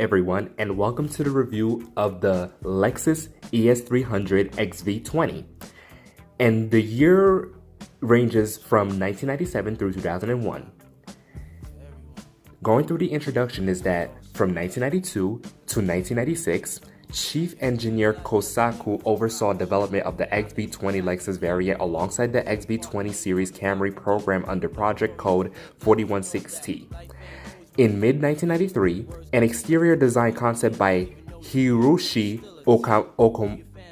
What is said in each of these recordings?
everyone, and welcome to the review of the Lexus ES300 XV20. And the year ranges from 1997 through 2001. Going through the introduction is that from 1992 to 1996, Chief Engineer Kosaku oversaw development of the XV20 Lexus variant alongside the XV20 series Camry program under Project Code 416T. In mid-1993, an exterior design concept by Hiroshi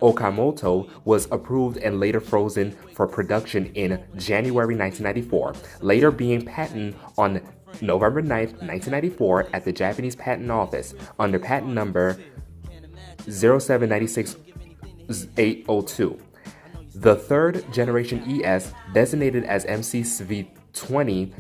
Okamoto was approved and later frozen for production in January 1994, later being patented on November 9, 1994 at the Japanese Patent Office under patent number 0796802. The third generation ES, designated as MCV20,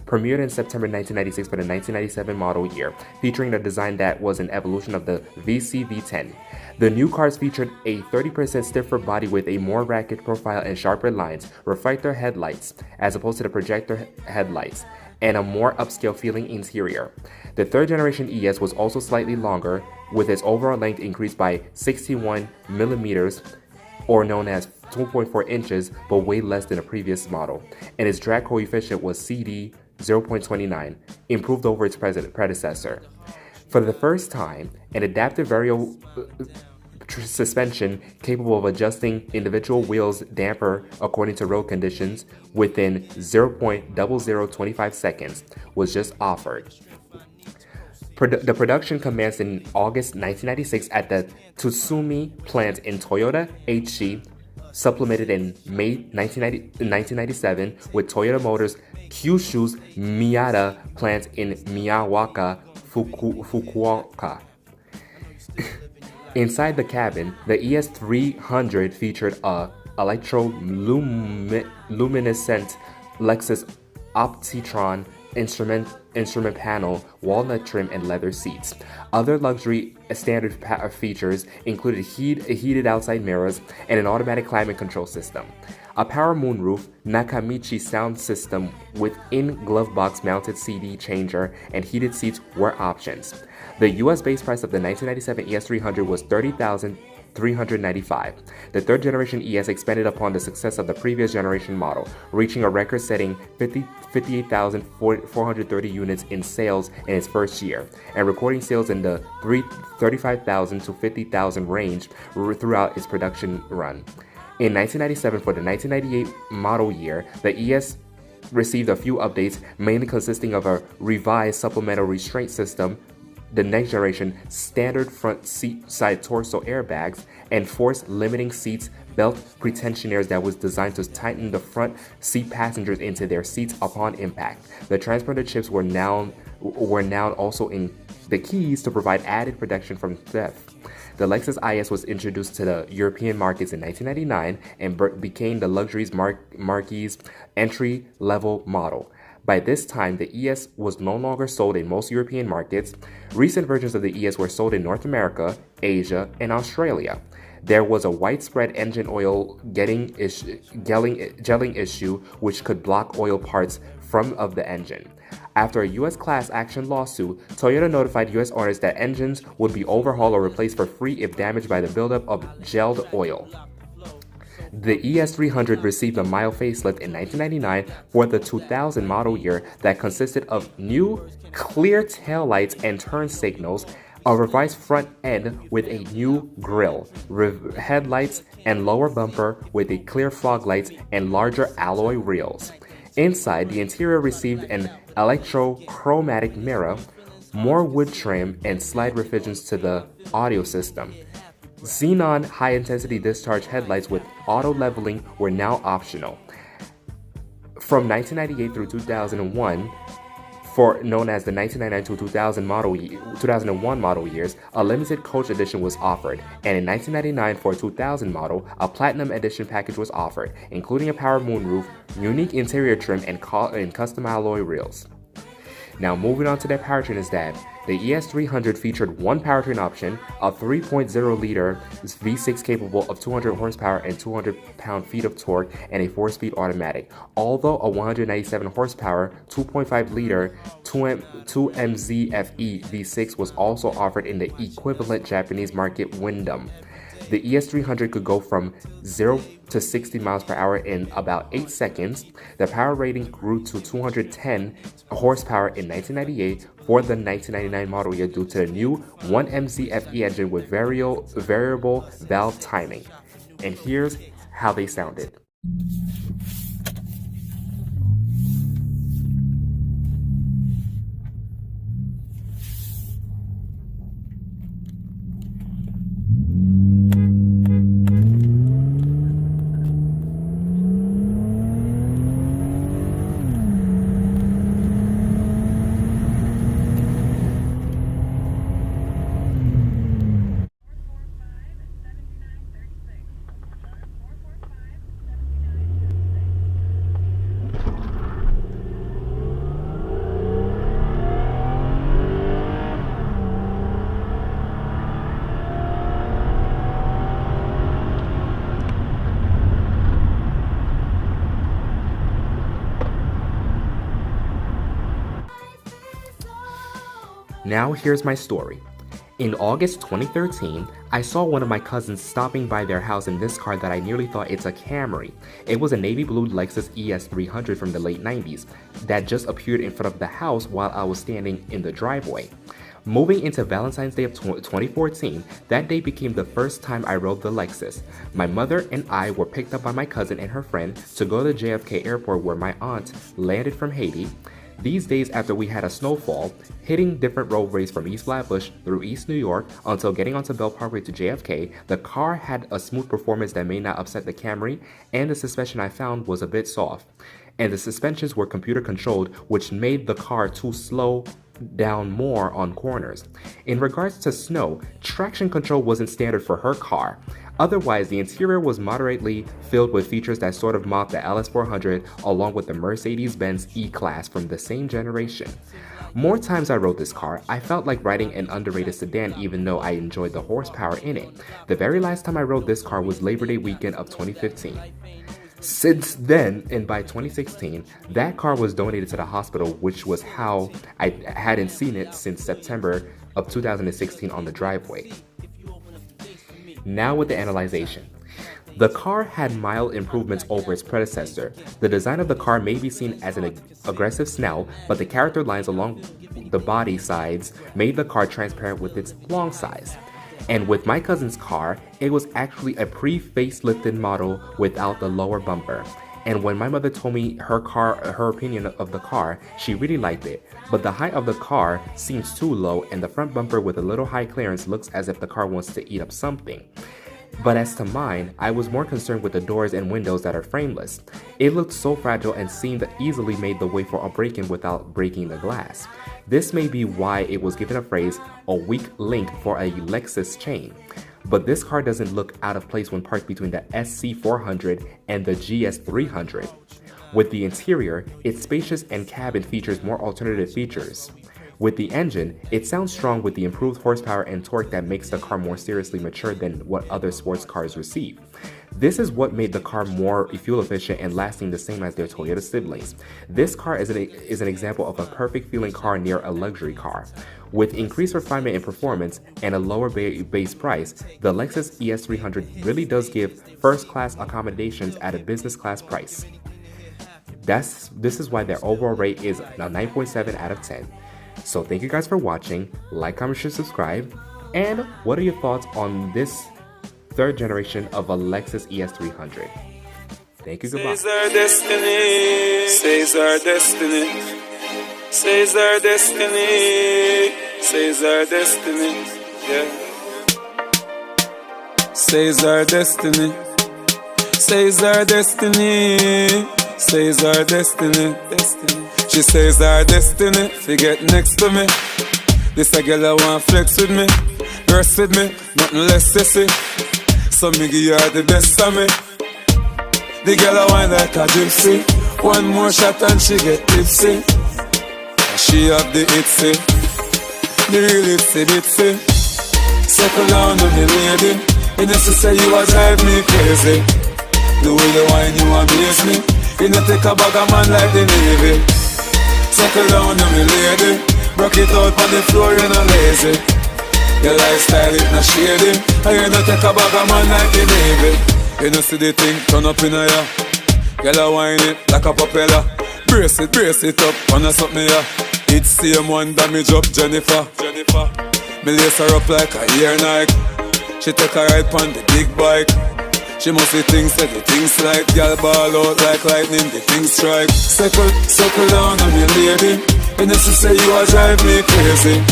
premiered in September 1996 for the 1997 model year, featuring a design that was an evolution of the VC-V10. The new cars featured a 30% stiffer body with a more rakish profile and sharper lines, reflector headlights, as opposed to the projector headlights, and a more upscale feeling interior. The third generation ES was also slightly longer, with its overall length increased by 61 millimeters, or known as 2.4 inches, but way less than a previous model, and its drag coefficient was CD 0.29, improved over its predecessor. For the first time, an adaptive variable suspension capable of adjusting individual wheels damper according to road conditions within 0.0025 seconds was just offered. The production commenced in August 1996 at the Tsutsumi plant in Toyota HC, supplemented in May 1997 with Toyota Motors Kyushu's Miyata plant in Miyawaka, Fukuoka. Inside the cabin, the ES300 featured a electroluminescent Lexus Optitron instrument panel, walnut trim, and leather seats. Other luxury standard features included heated outside mirrors and an automatic climate control system. A power moonroof, Nakamichi sound system with in-glove box mounted CD changer, and heated seats were options. The US base price of the 1997 ES300 was $30,395. The third generation ES expanded upon the success of the previous generation model, reaching a record-setting 58,430 units in sales in its first year, and recording sales in the 35,000 to 50,000 range throughout its production run. In 1997, for the 1998 model year, the ES received a few updates, mainly consisting of a revised supplemental restraint system, the next generation standard front seat side torso airbags, and force limiting seats belt pretensioners that was designed to tighten the front seat passengers into their seats upon impact. The transponder chips were now also in the keys to provide added protection from theft. The Lexus IS was introduced to the European markets in 1999 and became the luxury's marquee's entry-level model. By this time, the ES was no longer sold in most European markets. Recent versions of the ES were sold in North America, Asia, and Australia. There was a widespread engine oil gelling issue which could block oil parts of the engine. After a U.S. class action lawsuit, Toyota notified U.S. owners that engines would be overhauled or replaced for free if damaged by the buildup of gelled oil. The ES300 received a mild facelift in 1999 for the 2000 model year that consisted of new clear taillights and turn signals, a revised front end with a new grille, headlights, and lower bumper with a clear fog lights and larger alloy wheels. Inside, the interior received an electrochromatic mirror, more wood trim, and slight revisions to the audio system. Xenon high-intensity discharge headlights with auto-leveling were now optional. From 1998 through 2001, known as the 1999 to 2001 model years, a limited coach edition was offered, and in 1999 for a 2000 model, a platinum edition package was offered, including a power moonroof, unique interior trim, and custom alloy wheels. Now, moving on to that powertrain is that The ES300 featured one powertrain option, a 3.0-liter V6 capable of 200 horsepower and 200 pound-feet of torque, and a 4-speed automatic. Although a 197 horsepower, 2.5-liter 2MZFE V6 was also offered in the equivalent Japanese market Wyndham. The ES300 could go from 0 to 60 miles per hour in about 8 seconds. The power rating grew to 210 horsepower in 1998 for the 1999 model year due to the new 1MZFE engine with variable valve timing. And here's how they sounded. Now here's my story. In August 2013, I saw one of my cousins stopping by their house in this car that I nearly thought it's a Camry. It was a navy blue Lexus ES300 from the late 90s that just appeared in front of the house while I was standing in the driveway. Moving into Valentine's Day of 2014, that day became the first time I rode the Lexus. My mother and I were picked up by my cousin and her friend to go to JFK Airport where my aunt landed from Haiti. These days after we had a snowfall, hitting different roadways from East Flatbush through East New York until getting onto Bell Parkway to JFK, the car had a smooth performance that may not upset the Camry, and the suspension I found was a bit soft. And the suspensions were computer controlled, which made the car too slow down more on corners. In regards to snow, traction control wasn't standard for her car. Otherwise, the interior was moderately filled with features that sort of mocked the LS400 along with the Mercedes-Benz E-Class from the same generation. More times I rode this car, I felt like riding an underrated sedan even though I enjoyed the horsepower in it. The very last time I rode this car was Labor Day weekend of 2015. Since then, and by 2016, that car was donated to the hospital, which was how I hadn't seen it since September of 2016 on the driveway. Now with the analyzation. The car had mild improvements over its predecessor. The design of the car may be seen as an aggressive snout, but the character lines along the body sides made the car transparent with its long size. And with my cousin's car, it was actually a pre-facelifted model without the lower bumper. And when my mother told me her opinion of the car, she really liked it. But the height of the car seems too low, and the front bumper with a little high clearance looks as if the car wants to eat up something. But as to mine, I was more concerned with the doors and windows that are frameless. It looked so fragile and seemed easily made the way for a break-in without breaking the glass. This may be why it was given a phrase, a weak link for a Lexus chain. But this car doesn't look out of place when parked between the SC400 and the GS300. With the interior, it's spacious and cabin features more alternative features. With the engine, it sounds strong with the improved horsepower and torque that makes the car more seriously mature than what other sports cars receive. This is what made the car more fuel efficient and lasting the same as their Toyota siblings. This car is an example of a perfect feeling car near a luxury car. With increased refinement and performance and a lower base price, the Lexus ES300 really does give first-class accommodations at a business-class price. This is why their overall rate is a 9.7 out of 10. So thank you guys for watching. Like, comment, share, subscribe. And what are your thoughts on this third generation of a Lexus ES300? Thank you, goodbye. Says our destiny, says our destiny, says our destiny, says our destiny, yeah. Says our destiny, says our destiny, says our destiny, destiny. She says our destiny, forget next to me. This a girl I want flex with me, burst with me, nothing less sissy. So me give you the best of me. The girl I want like a gypsy. One more shot and she get tipsy. She have the itsy. me really see it, see. Settle down on me, lady. You know to say you a drive me crazy. The way you whine, you amaze me. You know take a bag of man like the Navy. Settle down on me, lady. Broke it out on the floor, you're not lazy. Your lifestyle is not shady. And you know take a bag of man like the Navy. You know see the thing turn up in a ya. Girl a whine it like a propeller. Brace it up, wanna suck me ya. It's same one damage up Jennifer. Me lace her up like a ear Nike. She take a ride on the big bike. She must see things that the things like. Girl ball out like lightning, the things strike. Circle down on me lady. You know she say you a drive me crazy.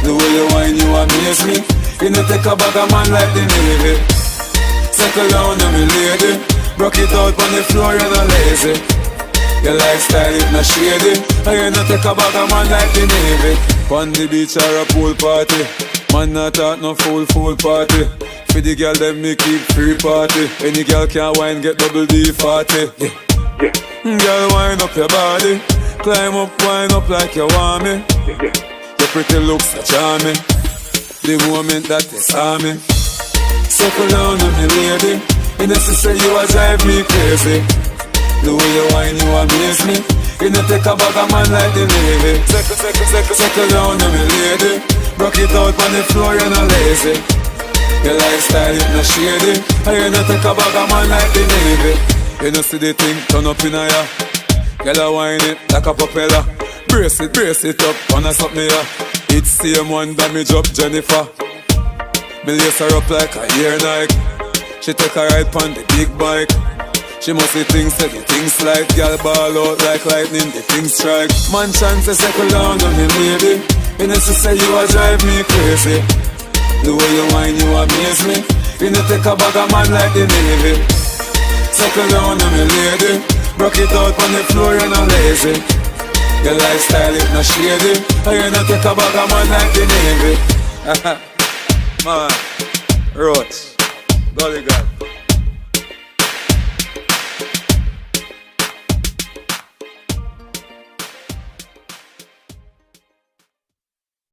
The way you whine you amaze me. You know take a bag of man like the Navy. Circle down on me lady. Broke it out on the floor, you're not lazy. Your lifestyle is not shady. And you not take a bag of man like the Navy. On the beach or a pool party. Man not talk no fool party. For the girl them me keep free party. Any girl can wine get double D40. Girl wind up your body. Climb up, wind up like you want me. Your pretty looks are charming. The moment that they saw me. Circle down on me lady. You know she say you a drive me crazy. The way you whine you amaze me. You know take a bag of man like the Navy. Circle down on me lady. Broke it out on the floor, you're not lazy. Your lifestyle is not shady. And you know take a bag of man like the Navy. You know see the thing turn up in a ya. Girl a whine it like a propeller. Brace it up, wanna suck me ya. It's same one damage up Jennifer. Me lace her up like a ear Nike. She take a ride on the big bike. She must see things that the things like. Girl ball out like lightning, the things strike. Man chance to settle down on me lady. You know she say you a drive me crazy. The way you whine you amaze me. You know take a bag of man like the Navy. Settle down on me lady. Broke it out on the floor, you're not lazy. Your lifestyle is not shady. And you know take a bag of man like the Navy. Man, Roach, Golly God.